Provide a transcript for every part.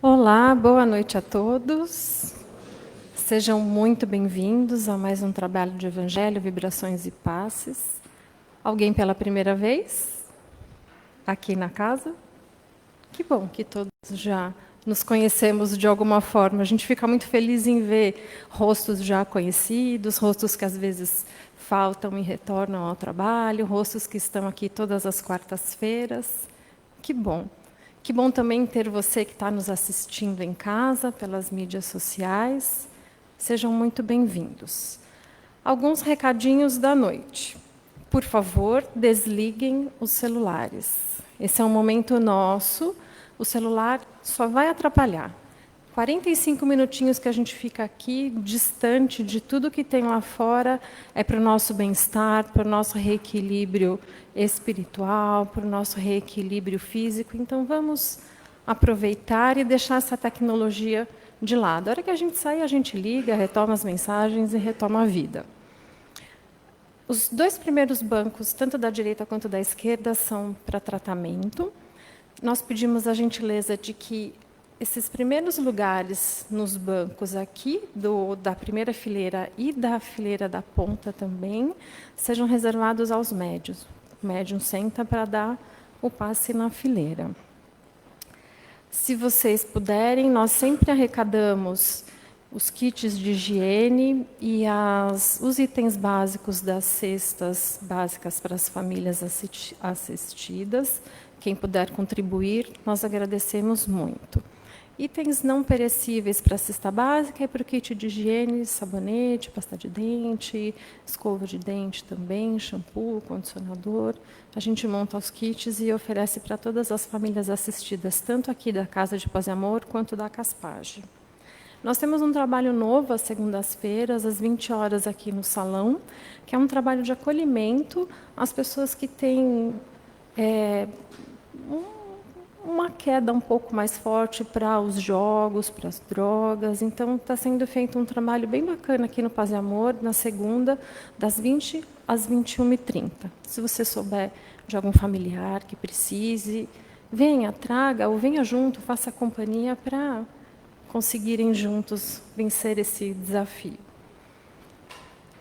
Olá, boa noite a todos. Sejam muito bem-vindos a mais um trabalho de Evangelho, Vibrações e Passes. Alguém pela primeira vez aqui na casa? Que bom que todos já nos conhecemos de alguma forma. A gente fica muito feliz em ver rostos já conhecidos, rostos que às vezes faltam e retornam ao trabalho, rostos que estão aqui todas as quartas-feiras. Que bom. Que bom também ter você que está nos assistindo em casa, pelas mídias sociais. Sejam muito bem-vindos. Alguns recadinhos da noite. Por favor, desliguem os celulares. Esse é um momento nosso. O celular só vai atrapalhar. 45 minutinhos que a gente fica aqui, distante de tudo que tem lá fora, é para o nosso bem-estar, para o nosso reequilíbrio espiritual, para o nosso reequilíbrio físico. Então, vamos aproveitar e deixar essa tecnologia de lado. A hora que a gente sai, a gente liga, retoma as mensagens e retoma a vida. Os dois primeiros bancos, tanto da direita quanto da esquerda, são para tratamento. Nós pedimos a gentileza de que esses primeiros lugares nos bancos aqui, da primeira fileira e da fileira da ponta também, sejam reservados aos médios. O médium senta para dar o passe na fileira. Se vocês puderem, nós sempre arrecadamos os kits de higiene e os itens básicos das cestas básicas para as famílias assistidas. Quem puder contribuir, nós agradecemos muito. Itens não perecíveis para a cesta básica e para o kit de higiene, sabonete, pasta de dente, escova de dente também, shampoo, condicionador. A gente monta os kits e oferece para todas as famílias assistidas, tanto aqui da Casa de Paz e Amor, quanto da Caspage. Nós temos um trabalho novo às segundas-feiras, às 20 horas, aqui no salão, que é um trabalho de acolhimento às pessoas que têm uma queda um pouco mais forte para os jogos, para as drogas. Então, está sendo feito um trabalho bem bacana aqui no Paz e Amor, na segunda, das 20 às 21h30. Se você souber de algum familiar que precise, venha, traga, ou venha junto, faça companhia para conseguirem juntos vencer esse desafio.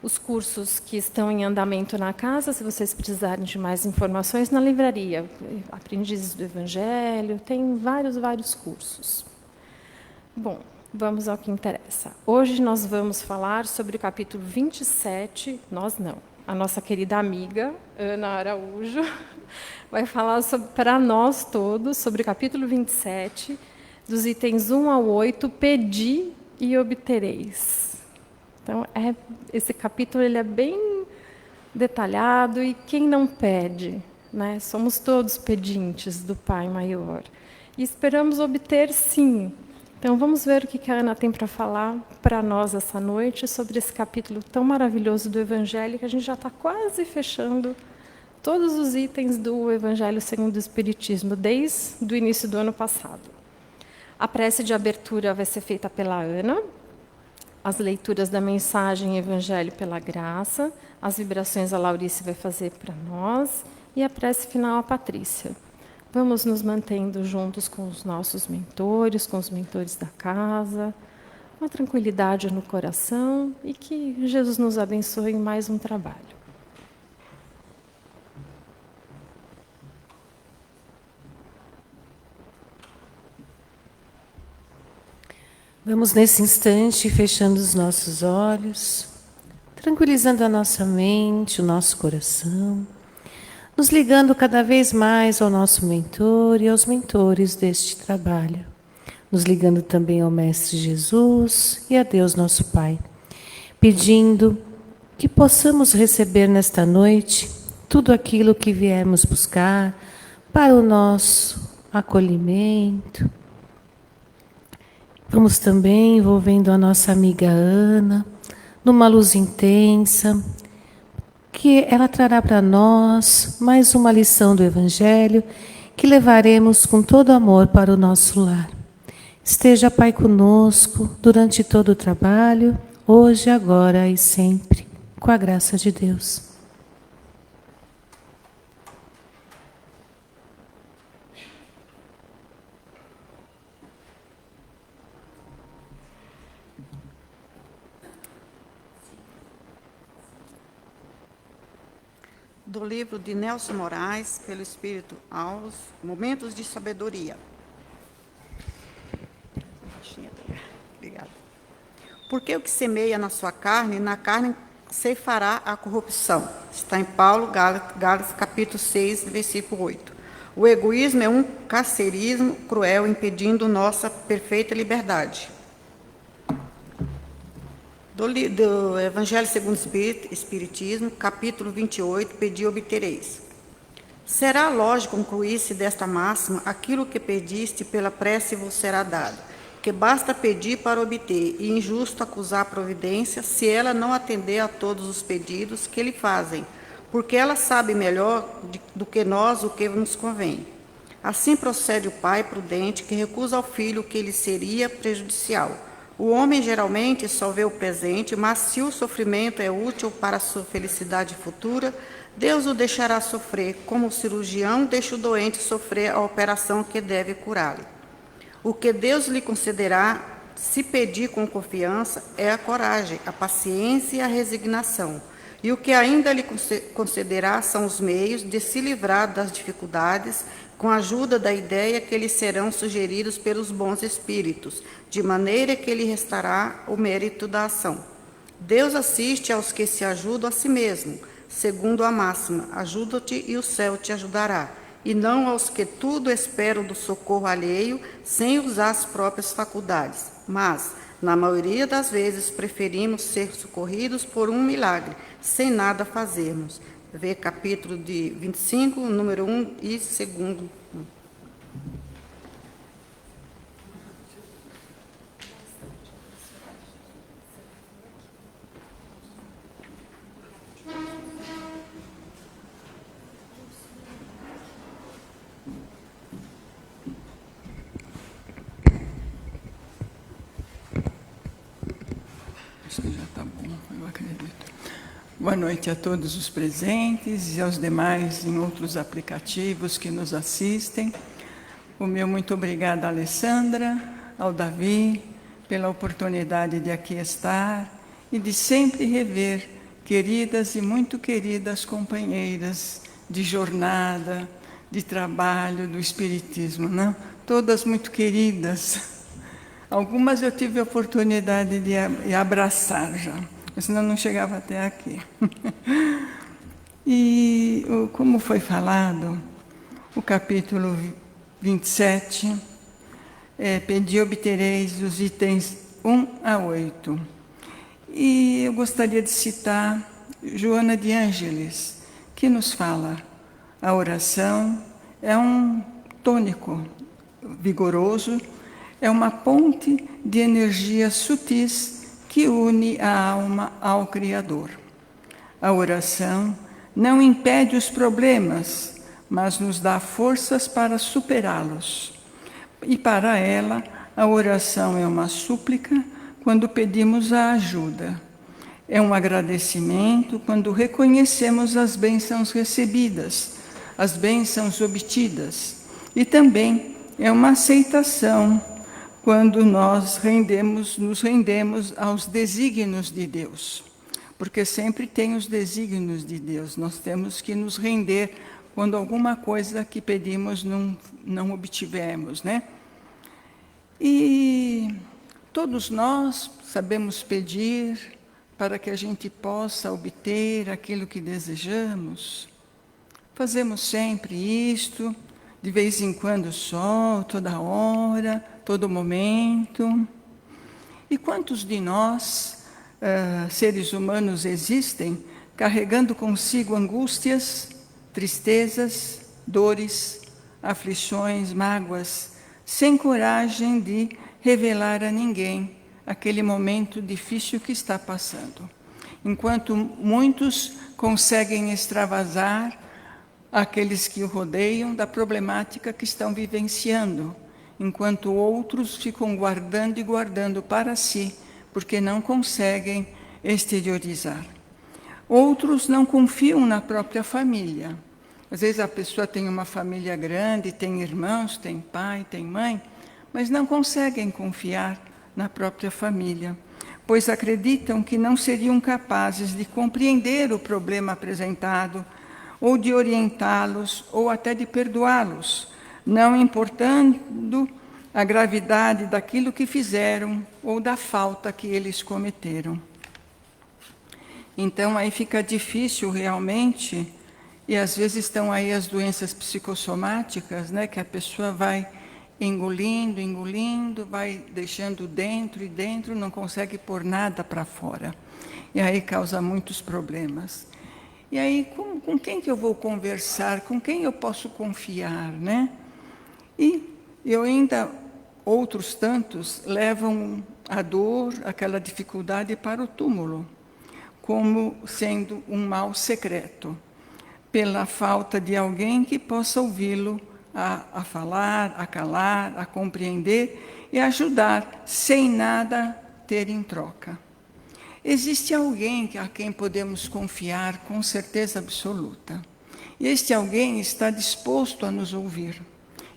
Os cursos que estão em andamento na casa, se vocês precisarem de mais informações, na livraria. Aprendizes do Evangelho, tem vários cursos. Bom, vamos ao que interessa. Hoje nós vamos falar sobre o capítulo 27, nós não, a nossa querida amiga, Ana Araújo, vai falar para nós todos sobre o capítulo 27, dos itens 1 ao 8, pedi e obtereis. Então, esse capítulo ele é bem detalhado, e quem não pede? Né? Somos todos pedintes do Pai Maior. E esperamos obter, sim. Então, vamos ver o que a Ana tem para falar para nós essa noite sobre esse capítulo tão maravilhoso do Evangelho, que a gente já está quase fechando todos os itens do Evangelho segundo o Espiritismo, desde o início do ano passado. A prece de abertura vai ser feita pela Ana, as leituras da mensagem Evangelho pela Graça, as vibrações a Laurice vai fazer para nós, e a prece final a Patrícia. Vamos nos mantendo juntos com os nossos mentores, com os mentores da casa, com a tranquilidade no coração, e que Jesus nos abençoe em mais um trabalho. Vamos nesse instante fechando os nossos olhos, tranquilizando a nossa mente, o nosso coração, nos ligando cada vez mais ao nosso mentor e aos mentores deste trabalho, nos ligando também ao Mestre Jesus e a Deus nosso Pai, pedindo que possamos receber nesta noite tudo aquilo que viemos buscar para o nosso acolhimento. Vamos também envolvendo a nossa amiga Ana numa luz intensa, que ela trará para nós mais uma lição do Evangelho que levaremos com todo amor para o nosso lar. Esteja, Pai, conosco durante todo o trabalho, hoje, agora e sempre, com a graça de Deus. Do livro de Nelson Moraes, pelo Espírito aos Momentos de Sabedoria. Obrigada. Porque o que semeia na sua carne, na carne ceifará a corrupção. Está em Paulo, Gálatas, capítulo 6, versículo 8. O egoísmo é um carcerismo cruel, impedindo nossa perfeita liberdade. Do Evangelho segundo o Espiritismo, capítulo 28, pedi e obtereis. Será lógico concluir-se desta máxima, aquilo que pediste pela prece vos será dado, que basta pedir para obter, e injusto acusar a providência, se ela não atender a todos os pedidos que lhe fazem, porque ela sabe melhor do que nós o que nos convém. Assim procede o pai prudente, que recusa ao filho o que lhe seria prejudicial. O homem geralmente só vê o presente, mas se o sofrimento é útil para a sua felicidade futura, Deus o deixará sofrer, como o cirurgião deixa o doente sofrer a operação que deve curá-lo. O que Deus lhe concederá, se pedir com confiança, é a coragem, a paciência e a resignação. E o que ainda lhe concederá são os meios de se livrar das dificuldades, com a ajuda da ideia que lhe serão sugeridos pelos bons espíritos, de maneira que lhe restará o mérito da ação. Deus assiste aos que se ajudam a si mesmo, segundo a máxima, ajuda-te e o céu te ajudará, e não aos que tudo esperam do socorro alheio, sem usar as próprias faculdades. Mas, na maioria das vezes, preferimos ser socorridos por um milagre, sem nada fazermos. Vê capítulo de 25, número 1 e 2. Acho que já está bom, eu acredito. Boa noite a todos os presentes e aos demais em outros aplicativos que nos assistem. O meu muito obrigada à Alessandra, ao Davi, pela oportunidade de aqui estar e de sempre rever queridas e muito queridas companheiras de jornada, de trabalho, do Espiritismo, não? Todas muito queridas. Algumas eu tive a oportunidade de abraçar já, senão não chegava até aqui. E, como foi falado, o capítulo 27, pedi e obtereis os itens 1 a 8. E eu gostaria de citar Joana de Ângeles, que nos fala: a oração é um tônico vigoroso, é uma ponte de energias sutis que une a alma ao Criador. A oração não impede os problemas, mas nos dá forças para superá-los. E para ela, a oração é uma súplica quando pedimos a ajuda. É um agradecimento quando reconhecemos as bênçãos recebidas, as bênçãos obtidas. E também é uma aceitação quando nós nos rendemos aos desígnios de Deus. Porque sempre tem os desígnios de Deus. Nós temos que nos render quando alguma coisa que pedimos não obtivemos, né? E todos nós sabemos pedir para que a gente possa obter aquilo que desejamos. Fazemos sempre isto, de vez em quando só, toda hora, todo momento. E quantos de nós, seres humanos, existem carregando consigo angústias, tristezas, dores, aflições, mágoas, sem coragem de revelar a ninguém aquele momento difícil que está passando? Enquanto muitos conseguem extravasar aqueles que o rodeiam da problemática que estão vivenciando, enquanto outros ficam guardando e guardando para si, porque não conseguem exteriorizar. Outros não confiam na própria família. Às vezes a pessoa tem uma família grande, tem irmãos, tem pai, tem mãe, mas não conseguem confiar na própria família, pois acreditam que não seriam capazes de compreender o problema apresentado, ou de orientá-los, ou até de perdoá-los, não importando a gravidade daquilo que fizeram ou da falta que eles cometeram. Então, aí fica difícil realmente, e às vezes estão aí as doenças psicossomáticas, né, que a pessoa vai engolindo, vai deixando dentro e dentro, não consegue pôr nada para fora. E aí causa muitos problemas. E aí, com quem que eu vou conversar? Com quem eu posso confiar, né? E eu ainda, outros tantos, levam a dor, aquela dificuldade para o túmulo, como sendo um mal secreto, pela falta de alguém que possa ouvi-lo a falar, a calar, a compreender e ajudar, sem nada ter em troca. Existe alguém a quem podemos confiar com certeza absoluta. E este alguém está disposto a nos ouvir,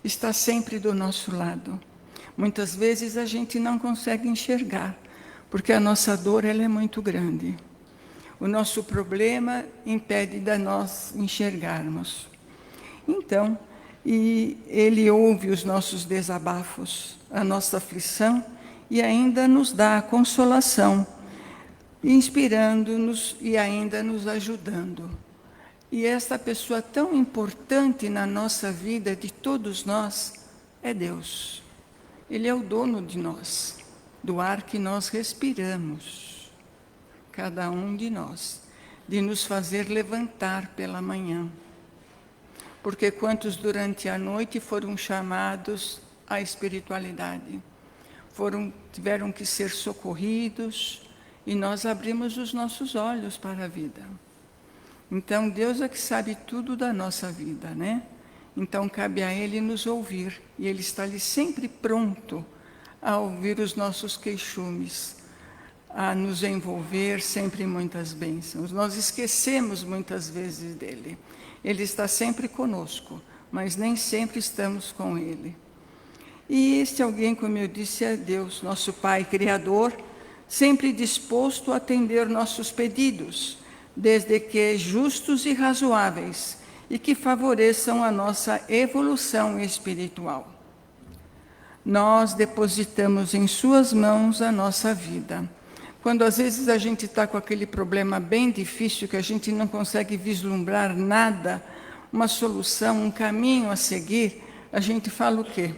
está sempre do nosso lado. Muitas vezes a gente não consegue enxergar, porque a nossa dor ela é muito grande. O nosso problema impede de nós enxergarmos. Então, e ele ouve os nossos desabafos, a nossa aflição, e ainda nos dá a consolação, inspirando-nos e ainda nos ajudando. E esta pessoa tão importante na nossa vida, de todos nós, é Deus. Ele é o dono de nós, do ar que nós respiramos, cada um de nós, de nos fazer levantar pela manhã. Porque quantos durante a noite foram chamados à espiritualidade, tiveram que ser socorridos, e nós abrimos os nossos olhos para a vida. Então, Deus é que sabe tudo da nossa vida, né? Então, cabe a Ele nos ouvir, e Ele está ali sempre pronto a ouvir os nossos queixumes, a nos envolver sempre em muitas bênçãos. Nós esquecemos muitas vezes dEle. Ele está sempre conosco, mas nem sempre estamos com Ele. E este alguém, como eu disse, é Deus, nosso Pai Criador, sempre disposto a atender nossos pedidos, desde que justos e razoáveis, e que favoreçam a nossa evolução espiritual. Nós depositamos em suas mãos a nossa vida. Quando às vezes a gente está com aquele problema bem difícil, que a gente não consegue vislumbrar nada, uma solução, um caminho a seguir, a gente fala o quê?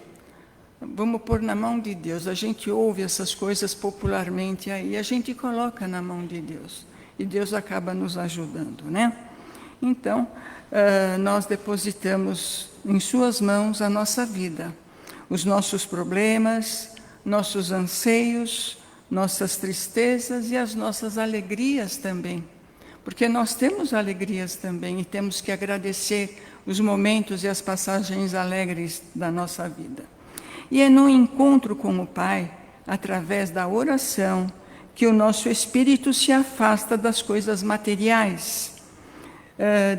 Vamos pôr na mão de Deus. A gente ouve essas coisas popularmente aí, a gente coloca na mão de Deus. E Deus acaba nos ajudando, né? Então, nós depositamos em suas mãos a nossa vida, os nossos problemas, nossos anseios, nossas tristezas e as nossas alegrias também. Porque nós temos alegrias também e temos que agradecer os momentos e as passagens alegres da nossa vida. E é no encontro com o Pai, através da oração, que o nosso espírito se afasta das coisas materiais,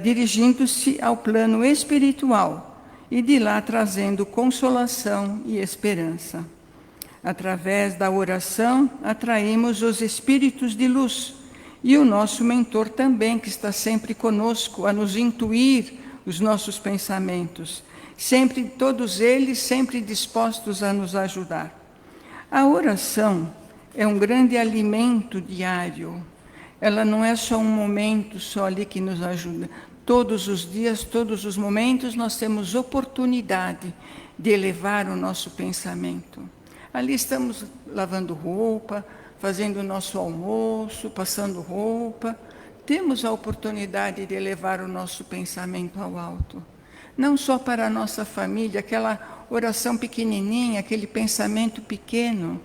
dirigindo-se ao plano espiritual e de lá trazendo consolação e esperança. Através da oração, atraímos os espíritos de luz e o nosso mentor também, que está sempre conosco, a nos intuir os nossos pensamentos, sempre, todos eles sempre dispostos a nos ajudar. A oração é um grande alimento diário. Ela não é só um momento só ali que nos ajuda. Todos os dias, todos os momentos, nós temos oportunidade de elevar o nosso pensamento. Ali estamos lavando roupa, fazendo o nosso almoço, passando roupa. Temos a oportunidade de elevar o nosso pensamento ao alto. Não só para a nossa família, aquela oração pequenininha, aquele pensamento pequeno,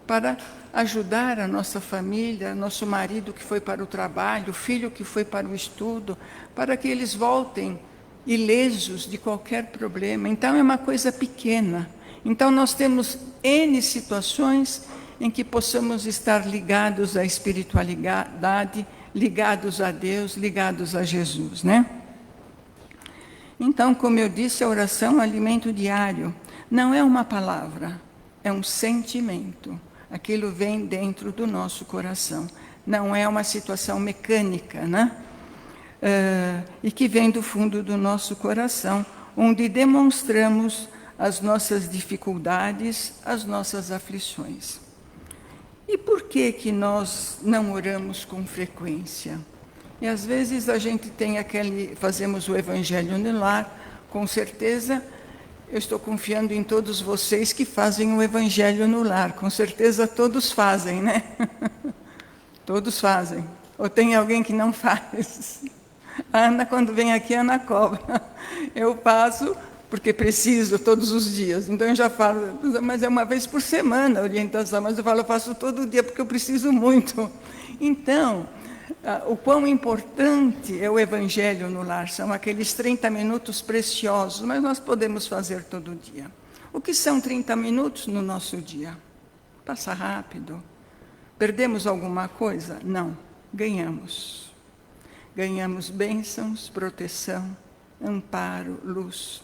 para ajudar a nossa família, nosso marido que foi para o trabalho, o filho que foi para o estudo, para que eles voltem ilesos de qualquer problema. Então, é uma coisa pequena. Então, nós temos N situações em que possamos estar ligados à espiritualidade, ligados a Deus, ligados a Jesus, né? Então, como eu disse, a oração é um alimento diário. Não é uma palavra, é um sentimento. Aquilo vem dentro do nosso coração. Não é uma situação mecânica, né? e que vem do fundo do nosso coração, onde demonstramos as nossas dificuldades, as nossas aflições. E por que nós não oramos com frequência? E às vezes a gente tem fazemos o Evangelho no Lar, com certeza, eu estou confiando em todos vocês que fazem o Evangelho no Lar, com certeza todos fazem, né? Todos fazem. Ou tem alguém que não faz? A Ana, quando vem aqui, a Ana cobra. Eu faço porque preciso todos os dias. Então eu já falo, mas é uma vez por semana a orientação, mas eu faço todo dia porque eu preciso muito. Então, o quão importante é o Evangelho no Lar, são aqueles 30 minutos preciosos, mas nós podemos fazer todo dia. O que são 30 minutos no nosso dia? Passa rápido. Perdemos alguma coisa? Não, ganhamos. Ganhamos bênçãos, proteção, amparo, luz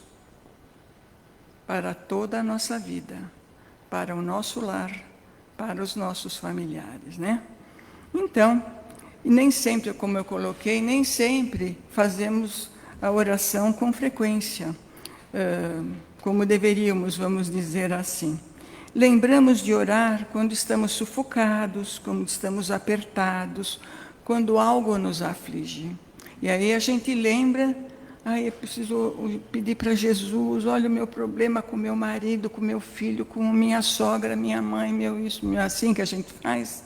para toda a nossa vida, para o nosso lar, para os nossos familiares, né? Então, e nem sempre, como eu coloquei, nem sempre fazemos a oração com frequência, como deveríamos, vamos dizer assim. Lembramos de orar quando estamos sufocados, quando estamos apertados, quando algo nos aflige. E aí a gente lembra, eu preciso pedir para Jesus, olha o meu problema com meu marido, com meu filho, com minha sogra, minha mãe, assim que a gente faz.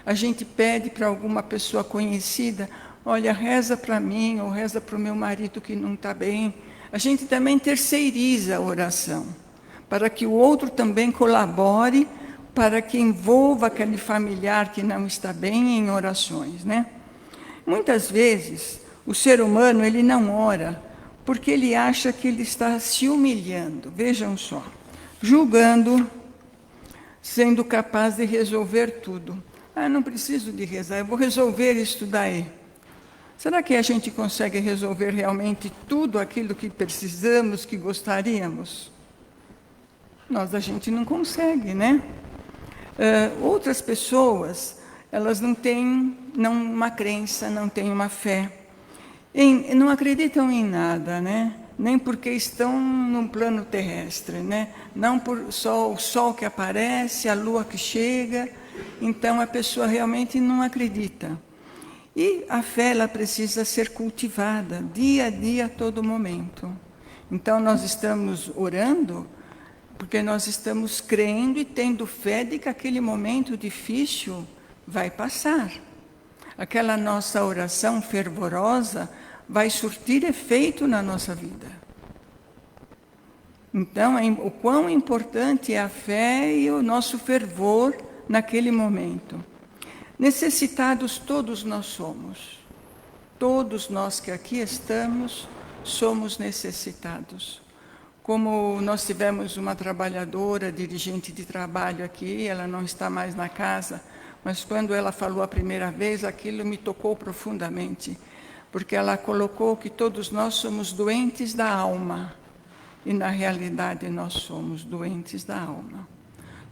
A gente pede para alguma pessoa conhecida, olha, reza para mim, ou reza para o meu marido que não está bem. A gente também terceiriza a oração, para que o outro também colabore, para que envolva aquele familiar que não está bem em orações, né? Muitas vezes, o ser humano, ele não ora, porque ele acha que ele está se humilhando, vejam só, julgando, sendo capaz de resolver tudo. Não preciso de rezar, eu vou resolver isso daí. Será que a gente consegue resolver realmente tudo aquilo que precisamos, que gostaríamos? A gente não consegue, né? Outras pessoas, elas não têm uma crença, não têm uma fé, não acreditam em nada, né? Nem porque estão num plano terrestre, né? Não por só o sol que aparece, a lua que chega. Então a pessoa realmente não acredita. E a fé, ela precisa ser cultivada dia a dia, a todo momento. Então nós estamos orando porque nós estamos crendo e tendo fé de que aquele momento difícil vai passar. Aquela nossa oração fervorosa vai surtir efeito na nossa vida. Então, o quão importante é a fé e o nosso fervor naquele momento. Necessitados todos nós somos. Todos nós que aqui estamos, somos necessitados. Como nós tivemos uma trabalhadora, dirigente de trabalho aqui, ela não está mais na casa, mas quando ela falou a primeira vez, aquilo me tocou profundamente, porque ela colocou que todos nós somos doentes da alma, e na realidade nós somos doentes da alma.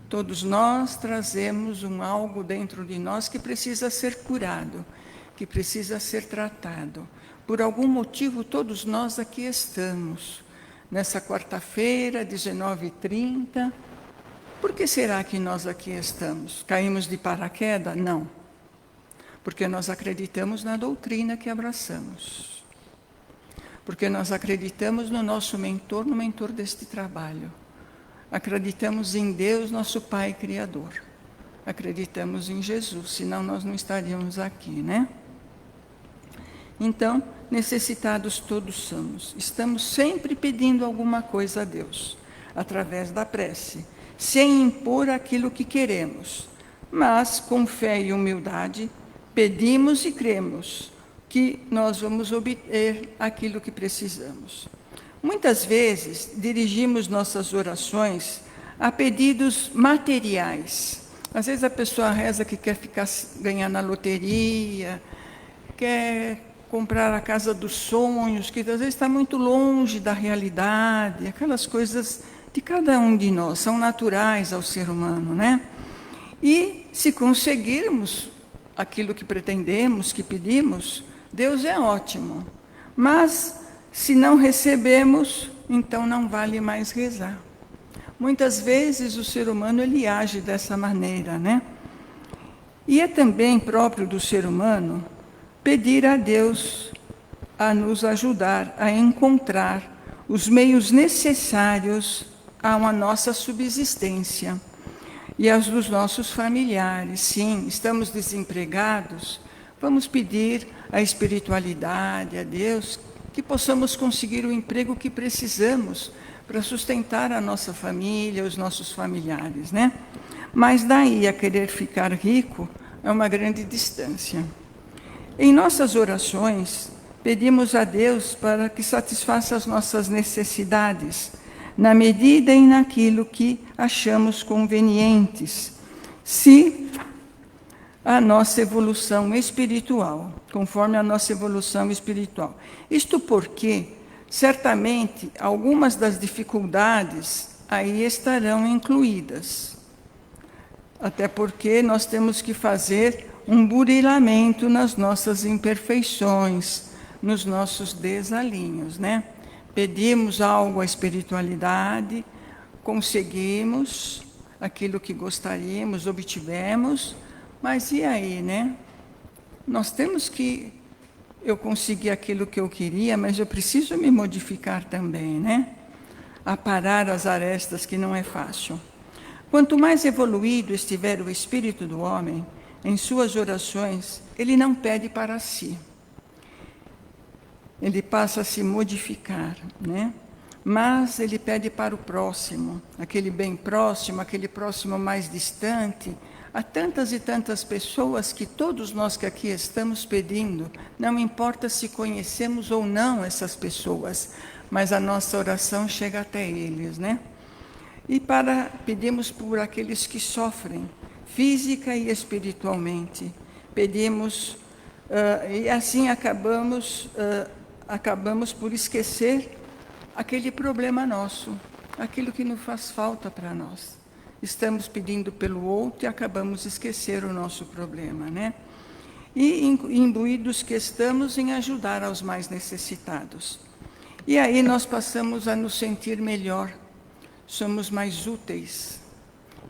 Todos nós trazemos algo dentro de nós que precisa ser curado, que precisa ser tratado. Por algum motivo, todos nós aqui estamos. Nessa quarta-feira, 19h30. Por que será que nós aqui estamos? Caímos de paraquedas? Não. Porque nós acreditamos na doutrina que abraçamos. Porque nós acreditamos no nosso mentor, no mentor deste trabalho. Acreditamos em Deus, nosso Pai Criador. Acreditamos em Jesus, senão nós não estaríamos aqui, né? Então, necessitados todos somos. Estamos sempre pedindo alguma coisa a Deus, através da prece, sem impor aquilo que queremos, mas com fé e humildade, pedimos e cremos que nós vamos obter aquilo que precisamos. Muitas vezes, dirigimos nossas orações a pedidos materiais. Às vezes a pessoa reza que quer ganhar na loteria, quer comprar a casa dos sonhos, que às vezes está muito longe da realidade, aquelas coisas de cada um de nós, são naturais ao ser humano, né? E se conseguirmos aquilo que pretendemos, que pedimos, Deus é ótimo, mas se não recebemos, então não vale mais rezar. Muitas vezes o ser humano ele age dessa maneira, né? E é também próprio do ser humano pedir a Deus a nos ajudar a encontrar os meios necessários a uma nossa subsistência e aos dos nossos familiares. Sim, estamos desempregados, vamos pedir à espiritualidade, a Deus, que possamos conseguir o emprego que precisamos para sustentar a nossa família, os nossos familiares, né? Mas daí a querer ficar rico é uma grande distância. Em nossas orações, pedimos a Deus para que satisfaça as nossas necessidades, na medida e naquilo que achamos convenientes, se a nossa evolução espiritual, conforme a nossa evolução espiritual. Isto porque, certamente, algumas das dificuldades aí estarão incluídas. Até porque nós temos que fazer um burilamento nas nossas imperfeições, nos nossos desalinhos, né? Pedimos algo à espiritualidade, conseguimos aquilo que gostaríamos, obtivemos, mas e aí, né? Nós temos que... Eu consegui aquilo que eu queria, mas eu preciso me modificar também, né? Aparar as arestas, que não é fácil. Quanto mais evoluído estiver o espírito do homem, em suas orações, ele não pede para si. Ele passa a se modificar, né? Mas ele pede para o próximo, aquele bem próximo, aquele próximo mais distante. Há tantas e tantas pessoas que todos nós que aqui estamos pedindo, não importa se conhecemos ou não essas pessoas, mas a nossa oração chega até eles, né? E pedimos por aqueles que sofrem, física e espiritualmente. Pedimos, e assim acabamos por esquecer aquele problema nosso, aquilo que nos faz falta para nós. Estamos pedindo pelo outro e acabamos de esquecer o nosso problema, né? E imbuídos que estamos em ajudar aos mais necessitados. E aí nós passamos a nos sentir melhor, somos mais úteis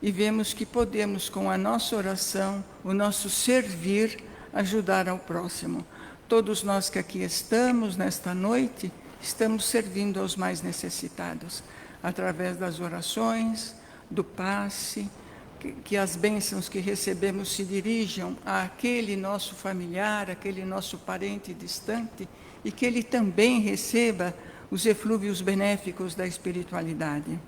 e vemos que podemos, com a nossa oração, o nosso servir, ajudar ao próximo. Todos nós que aqui estamos nesta noite, estamos servindo aos mais necessitados, através das orações, do passe, que as bênçãos que recebemos se dirijam àquele nosso familiar, àquele nosso parente distante, e que ele também receba os eflúvios benéficos da espiritualidade.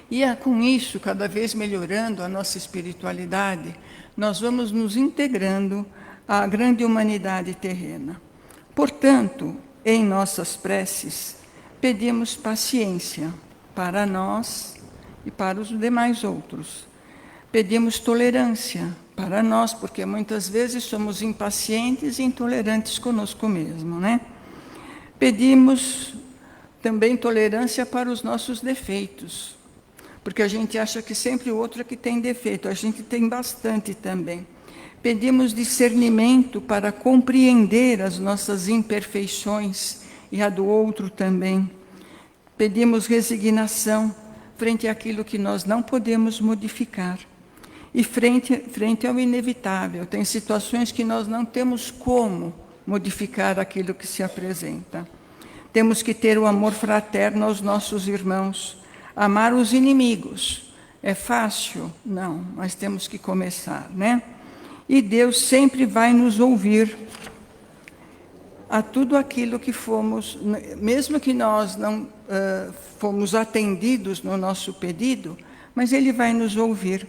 E com isso, cada vez melhorando a nossa espiritualidade, nós vamos nos integrando à grande humanidade terrena. Portanto, em nossas preces, pedimos paciência para nós e para os demais outros. Pedimos tolerância para nós, porque muitas vezes somos impacientes e intolerantes conosco mesmo, né? Pedimos também tolerância para os nossos defeitos, porque a gente acha que sempre o outro é que tem defeito, a gente tem bastante também. Pedimos discernimento para compreender as nossas imperfeições e a do outro também. Pedimos resignação frente àquilo que nós não podemos modificar. E frente ao inevitável, tem situações que nós não temos como modificar aquilo que se apresenta. Temos que ter o amor fraterno aos nossos irmãos, amar os inimigos. É fácil? Não, mas temos que começar, né? E Deus sempre vai nos ouvir a tudo aquilo que fomos, mesmo que nós não fomos atendidos no nosso pedido, mas Ele vai nos ouvir.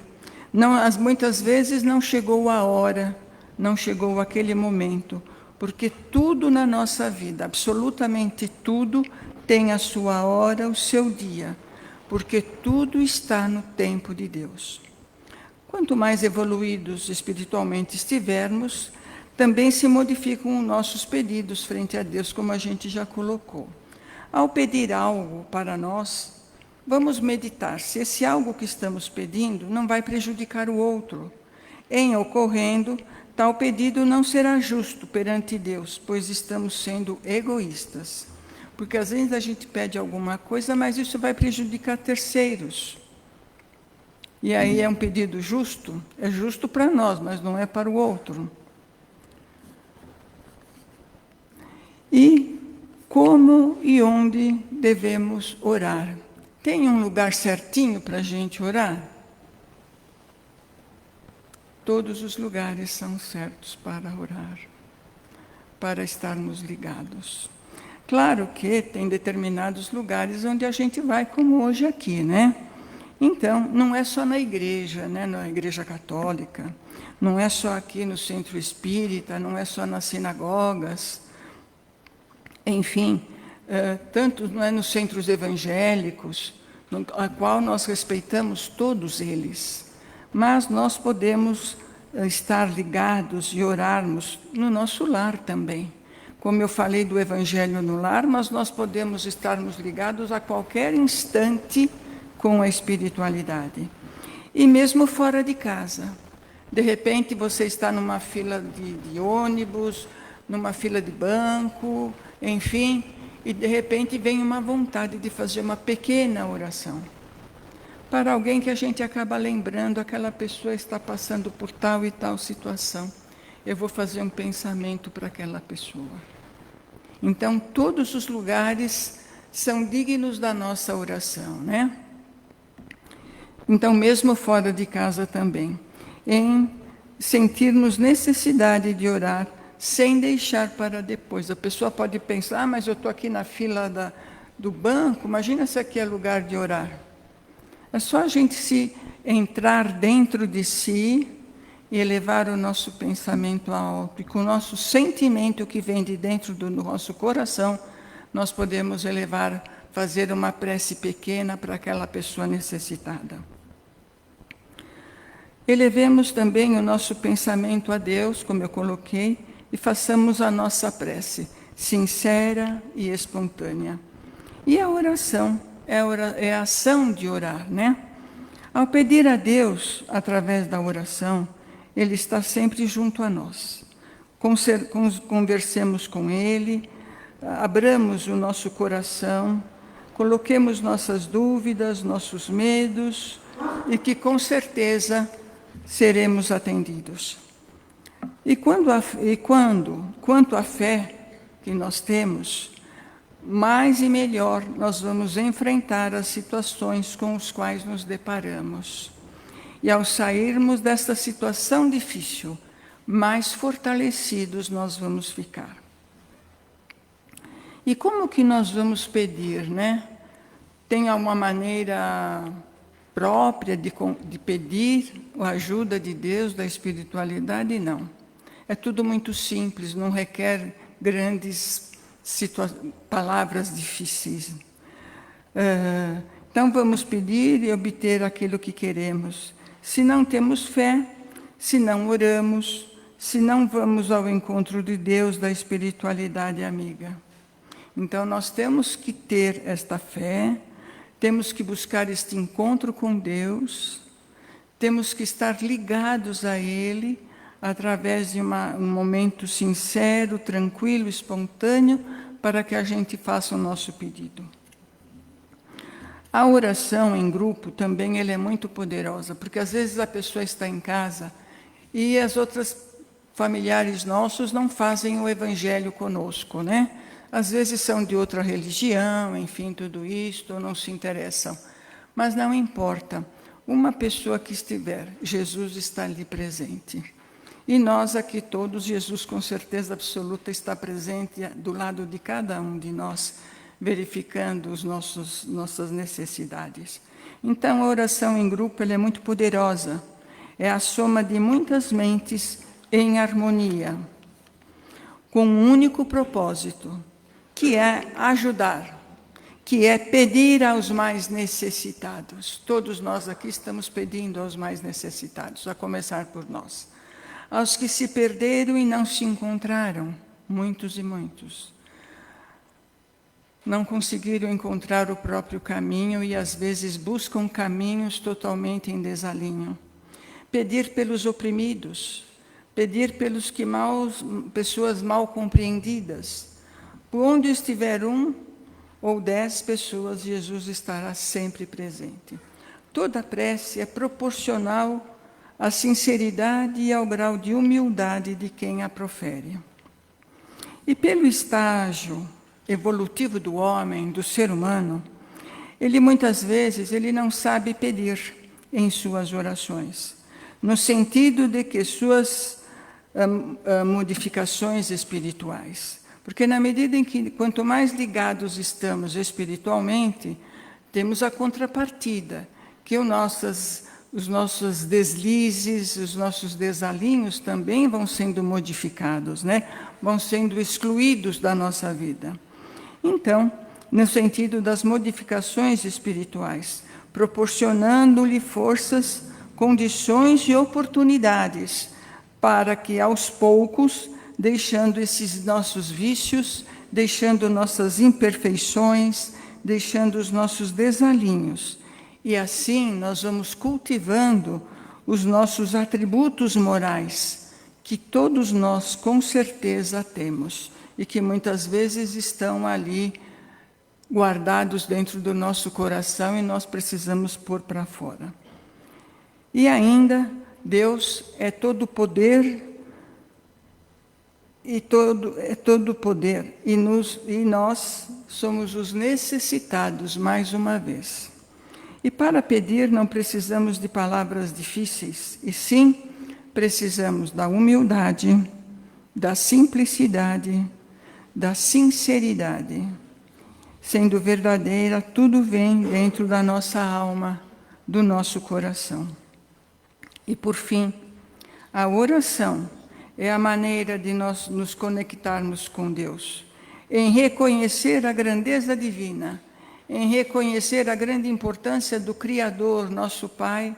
Não, muitas vezes não chegou a hora, não chegou aquele momento, porque tudo na nossa vida, absolutamente tudo, tem a sua hora, o seu dia, porque tudo está no tempo de Deus. Quanto mais evoluídos espiritualmente estivermos, também se modificam os nossos pedidos frente a Deus, como a gente já colocou. Ao pedir algo para nós, vamos meditar se esse algo que estamos pedindo não vai prejudicar o outro. Em ocorrendo, Tal pedido não será justo perante Deus, pois estamos sendo egoístas. Porque às vezes a gente pede alguma coisa, mas isso vai prejudicar terceiros. E aí é um pedido justo? É justo para nós, mas não é para o outro. E como e onde devemos orar? Tem um lugar certinho para a gente orar? Todos os lugares são certos para orar, para estarmos ligados. Claro que tem determinados lugares onde a gente vai, como hoje aqui, né? Então, não é só na igreja, né? Na igreja católica, não é só aqui no centro espírita, não é só nas sinagogas, enfim, tanto não é nos centros evangélicos, a qual nós respeitamos todos eles, mas nós podemos estar ligados e orarmos no nosso lar também. Como eu falei do Evangelho no lar, mas nós podemos estarmos ligados a qualquer instante com a espiritualidade. E mesmo fora de casa. De repente você está numa fila de ônibus, numa fila de banco, enfim, e de repente vem uma vontade de fazer uma pequena oração. Para alguém que a gente acaba lembrando, aquela pessoa está passando por tal e tal situação. Eu vou fazer um pensamento para aquela pessoa. Então, todos os lugares são dignos da nossa oração, né? Então, mesmo fora de casa também, em sentirmos necessidade de orar, sem deixar para depois. A pessoa pode pensar, mas eu estou aqui na fila do banco, imagina se aqui é lugar de orar. É só a gente se entrar dentro de si e elevar o nosso pensamento alto. E com o nosso sentimento que vem de dentro do nosso coração, nós podemos elevar, fazer uma prece pequena para aquela pessoa necessitada. Elevemos também o nosso pensamento a Deus, como eu coloquei, e façamos a nossa prece, sincera e espontânea. E a oração é a ação de orar, né? Ao pedir a Deus, através da oração, Ele está sempre junto a nós. Conversemos com Ele, abramos o nosso coração, coloquemos nossas dúvidas, nossos medos, e que com certeza seremos atendidos. E quanto à fé que nós temos, mais e melhor nós vamos enfrentar as situações com as quais nos deparamos. E ao sairmos desta situação difícil, mais fortalecidos nós vamos ficar. E como que nós vamos pedir, né? Tem alguma maneira própria de pedir a ajuda de Deus, da espiritualidade? Não. É tudo muito simples, não requer grandes palavras difíceis. Então vamos pedir e obter aquilo que queremos. Se não temos fé, se não oramos, se não vamos ao encontro de Deus, da espiritualidade amiga. Então nós temos que ter esta fé, temos que buscar este encontro com Deus, temos que estar ligados a Ele, através de um momento sincero, tranquilo, espontâneo, para que a gente faça o nosso pedido. A oração em grupo também ela é muito poderosa, porque às vezes a pessoa está em casa e as outras familiares nossos não fazem o evangelho conosco, né? Às vezes são de outra religião, enfim, tudo isto, não se interessam. Mas não importa, uma pessoa que estiver, Jesus está ali presente. E nós aqui todos, Jesus com certeza absoluta está presente do lado de cada um de nós, verificando nossas necessidades. Então a oração em grupo ela é muito poderosa, é a soma de muitas mentes em harmonia, com um único propósito, que é ajudar, que é pedir aos mais necessitados. Todos nós aqui estamos pedindo aos mais necessitados, a começar por nós. Aos que se perderam e não se encontraram, muitos e muitos. Não conseguiram encontrar o próprio caminho e às vezes buscam caminhos totalmente em desalinho. Pedir pelos oprimidos, pedir pelos que pessoas mal compreendidas. Por onde estiver 1 ou 10 pessoas, Jesus estará sempre presente. Toda prece é proporcional à sinceridade e ao grau de humildade de quem a profere. E pelo estágio evolutivo do homem, do ser humano, ele muitas vezes não sabe pedir em suas orações, no sentido de que suas modificações espirituais. Porque na medida em que quanto mais ligados estamos espiritualmente, temos a contrapartida, que os nossos deslizes, os nossos desalinhos também vão sendo modificados, né? Vão sendo excluídos da nossa vida. Então, no sentido das modificações espirituais, proporcionando-lhe forças, condições e oportunidades para que, aos poucos, deixando esses nossos vícios, deixando nossas imperfeições, deixando os nossos desalinhos, e assim nós vamos cultivando os nossos atributos morais, que todos nós com certeza temos, e que muitas vezes estão ali guardados dentro do nosso coração e nós precisamos pôr para fora. E ainda, Deus é todo poder, e nós somos os necessitados, mais uma vez. E para pedir não precisamos de palavras difíceis, e sim precisamos da humildade, da simplicidade, da sinceridade. Sendo verdadeira, tudo vem dentro da nossa alma, do nosso coração. E por fim, a oração é a maneira de nós nos conectarmos com Deus, em reconhecer a grandeza divina, em reconhecer a grande importância do Criador, nosso Pai,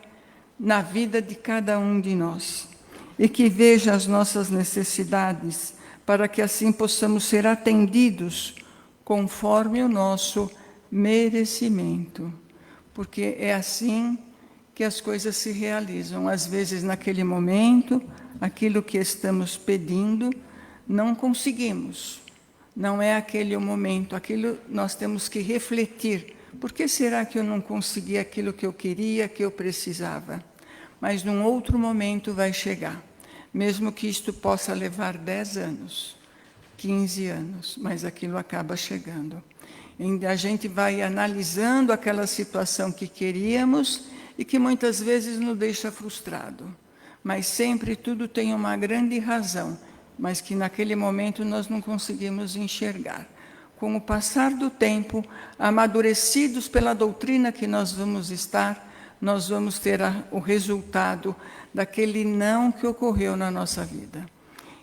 na vida de cada um de nós, e que veja as nossas necessidades, para que assim possamos ser atendidos conforme o nosso merecimento, porque é assim que as coisas se realizam. Às vezes, naquele momento, aquilo que estamos pedindo, não conseguimos. Não é aquele o momento, aquilo nós temos que refletir. Por que será que eu não consegui aquilo que eu queria, que eu precisava? Mas num outro momento vai chegar. Mesmo que isto possa levar 10 anos, 15 anos, mas aquilo acaba chegando. E a gente vai analisando aquela situação que queríamos e que muitas vezes nos deixa frustrado. Mas sempre tudo tem uma grande razão, mas que naquele momento nós não conseguimos enxergar. Com o passar do tempo, amadurecidos pela doutrina que nós vamos estar, nós vamos ter o resultado daquele não que ocorreu na nossa vida.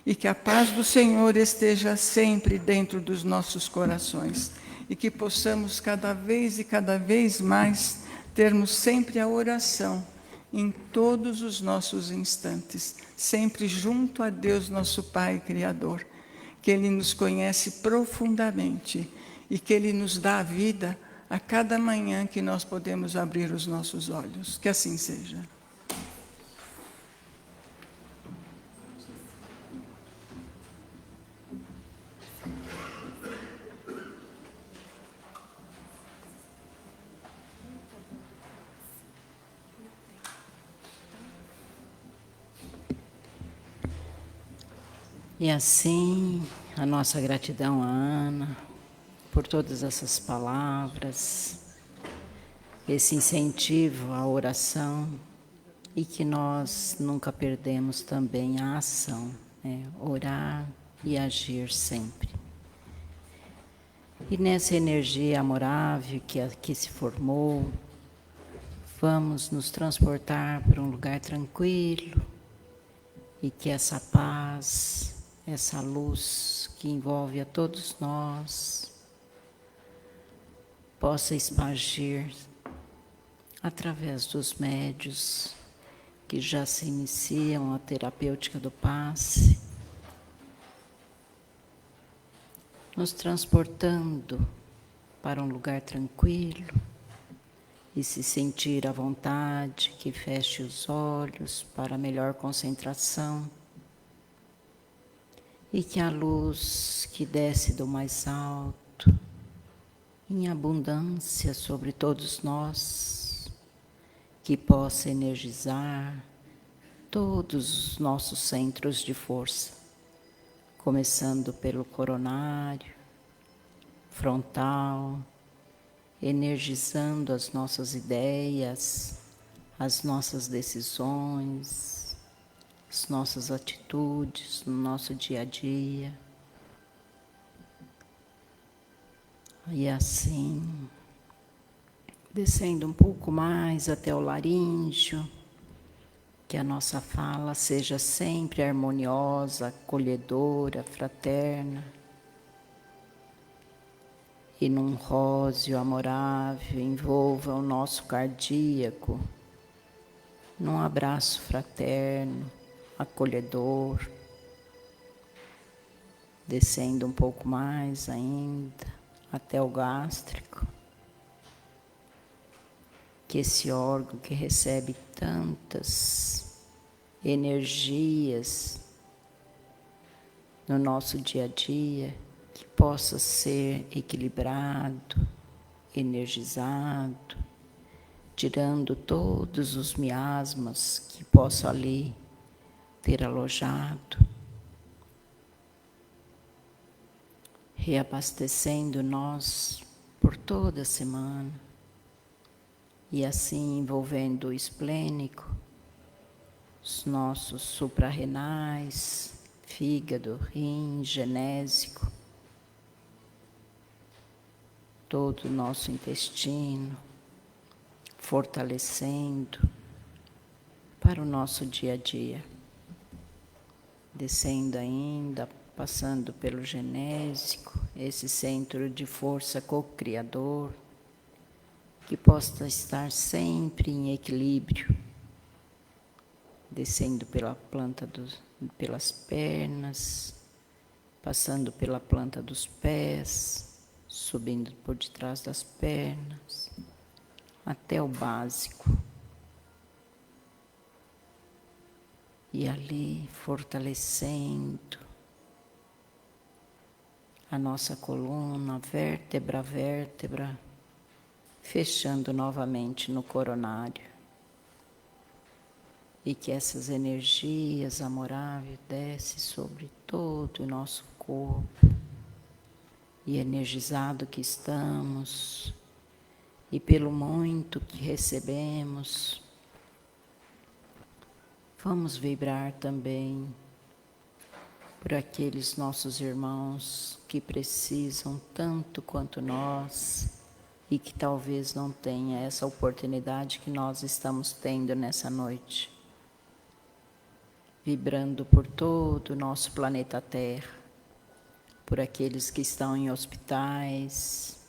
E que a paz do Senhor esteja sempre dentro dos nossos corações. E que possamos cada vez mais termos sempre a oração em todos os nossos instantes, sempre junto a Deus, nosso Pai Criador, que Ele nos conhece profundamente e que Ele nos dá a vida a cada manhã que nós podemos abrir os nossos olhos. Que assim seja. E assim, a nossa gratidão à Ana, por todas essas palavras, esse incentivo à oração, e que nós nunca perdemos também a ação, né? Orar e agir sempre. E nessa energia amorável que aqui se formou, vamos nos transportar para um lugar tranquilo, e que essa paz, essa luz que envolve a todos nós, possa expandir através dos médios que já se iniciam a terapêutica do passe, nos transportando para um lugar tranquilo e se sentir à vontade, que feche os olhos para melhor concentração. e que a luz que desce do mais alto, em abundância sobre todos nós, que possa energizar todos os nossos centros de força, começando pelo coronário, frontal, energizando as nossas ideias, as nossas decisões, as nossas atitudes no nosso dia a dia. E assim, descendo um pouco mais até o laríngeo, que a nossa fala seja sempre harmoniosa, acolhedora, fraterna, e num róseo amorável envolva o nosso cardíaco, num abraço fraterno, acolhedor, descendo um pouco mais ainda, até o gástrico, que esse órgão que recebe tantas energias no nosso dia a dia, que possa ser equilibrado, energizado, tirando todos os miasmas que possam ali ter alojado, reabastecendo nós por toda a semana, e assim envolvendo o esplênico, os nossos suprarrenais, fígado, rim, genésico, todo o nosso intestino, fortalecendo para o nosso dia a dia, descendo ainda, passando pelo genésico, esse centro de força co-criador, que possa estar sempre em equilíbrio, descendo pela pelas pernas, passando pela planta dos pés, subindo por detrás das pernas, até o básico. E ali fortalecendo a nossa coluna, vértebra a vértebra, fechando novamente no coronário. E que essas energias amoráveis descem sobre todo o nosso corpo. E energizado que estamos, e pelo muito que recebemos, vamos vibrar também por aqueles nossos irmãos que precisam tanto quanto nós e que talvez não tenha essa oportunidade que nós estamos tendo nessa noite. Vibrando por todo o nosso planeta Terra, por aqueles que estão em hospitais,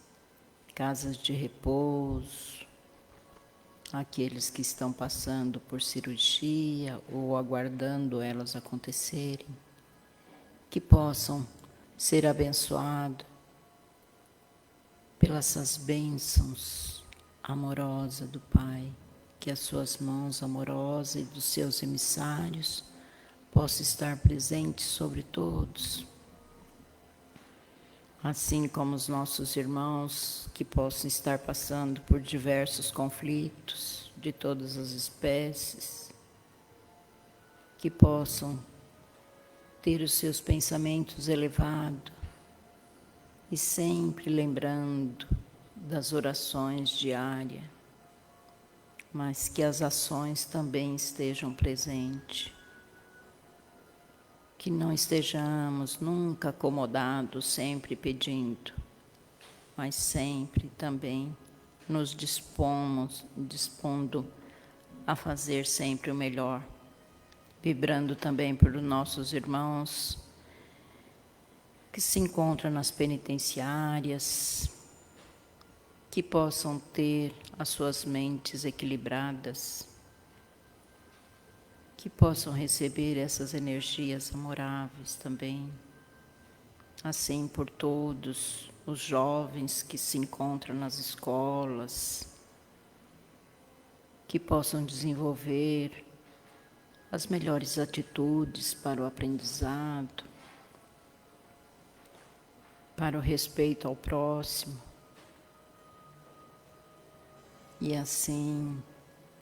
casas de repouso, aqueles que estão passando por cirurgia ou aguardando elas acontecerem, que possam ser abençoados pelas essas bênçãos amorosas do Pai, que as suas mãos amorosas e dos seus emissários possam estar presentes sobre todos, assim como os nossos irmãos que possam estar passando por diversos conflitos de todas as espécies, que possam ter os seus pensamentos elevados e sempre lembrando das orações diárias, mas que as ações também estejam presentes. Que não estejamos nunca acomodados, sempre pedindo, mas sempre também nos dispondo a fazer sempre o melhor, vibrando também por nossos irmãos que se encontram nas penitenciárias, que possam ter as suas mentes equilibradas, que possam receber essas energias amoráveis também, assim por todos os jovens que se encontram nas escolas, que possam desenvolver as melhores atitudes para o aprendizado, para o respeito ao próximo. E assim,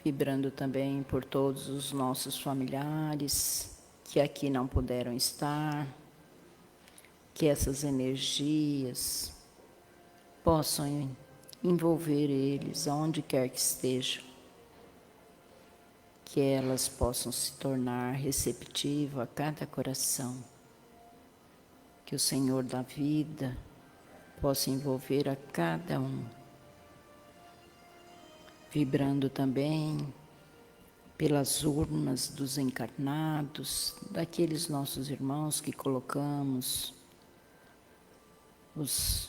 vibrando também por todos os nossos familiares que aqui não puderam estar, que essas energias possam envolver eles aonde quer que estejam, que elas possam se tornar receptivas a cada coração, que o Senhor da vida possa envolver a cada um, vibrando também pelas urnas dos encarnados, daqueles nossos irmãos que colocamos os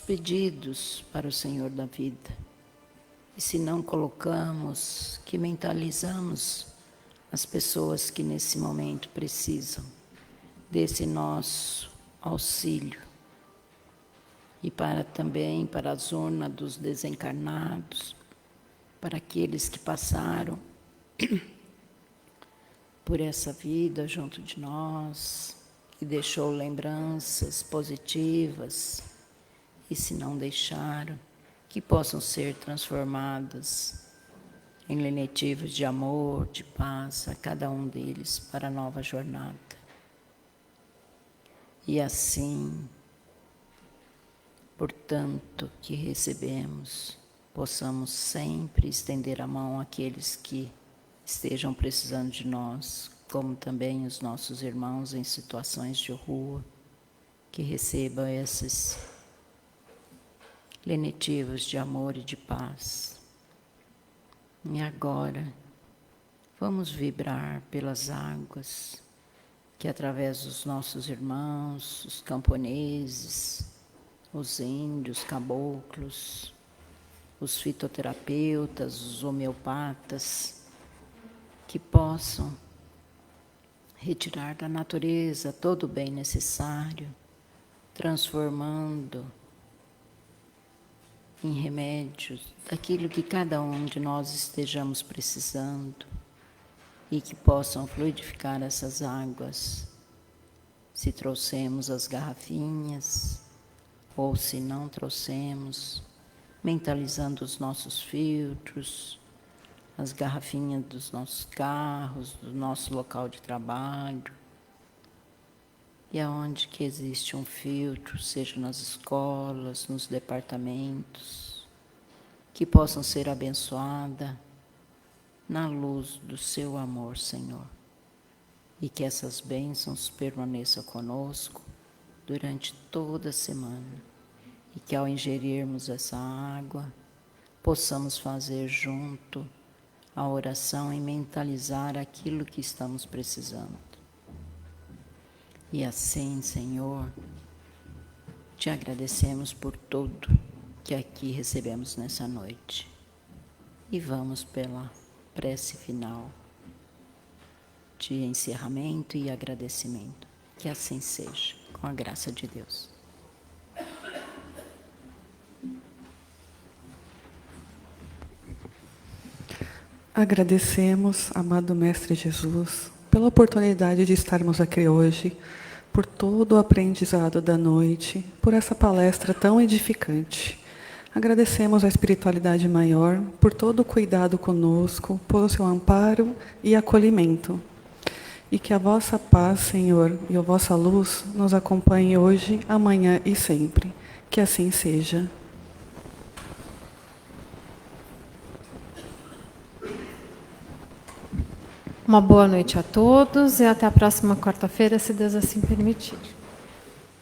pedidos para o Senhor da vida. E se não colocamos, que mentalizamos as pessoas que nesse momento precisam desse nosso auxílio. E também para as urnas dos desencarnados, para aqueles que passaram por essa vida junto de nós, que deixou lembranças positivas, e se não deixaram, que possam ser transformadas em lenitivos de amor, de paz a cada um deles para a nova jornada. E assim, portanto, que recebemos, possamos sempre estender a mão àqueles que estejam precisando de nós, como também os nossos irmãos em situações de rua, que recebam esses lenitivos de amor e de paz. E agora, vamos vibrar pelas águas que, através dos nossos irmãos, os camponeses, os índios, caboclos, os fitoterapeutas, os homeopatas, que possam retirar da natureza todo o bem necessário, transformando em remédios daquilo que cada um de nós estejamos precisando, e que possam fluidificar essas águas, se trouxemos as garrafinhas, ou se não trouxemos, mentalizando os nossos filtros, as garrafinhas dos nossos carros, do nosso local de trabalho. E aonde que existe um filtro, seja nas escolas, nos departamentos, que possam ser abençoadas na luz do seu amor, Senhor. E que essas bênçãos permaneçam conosco durante toda a semana. E que ao ingerirmos essa água, possamos fazer junto a oração e mentalizar aquilo que estamos precisando. E assim, Senhor, te agradecemos por tudo que aqui recebemos nessa noite. E vamos pela prece final de encerramento e agradecimento. Que assim seja, com a graça de Deus. Agradecemos, amado Mestre Jesus, pela oportunidade de estarmos aqui hoje, por todo o aprendizado da noite, por essa palestra tão edificante. Agradecemos à espiritualidade maior por todo o cuidado conosco, por seu amparo e acolhimento. E que a vossa paz, Senhor, e a vossa luz nos acompanhe hoje, amanhã e sempre. Que assim seja. Uma boa noite a todos e até a próxima quarta-feira, se Deus assim permitir.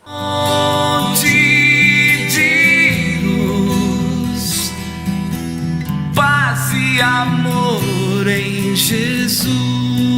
Fonte de luz, paz e amor em Jesus.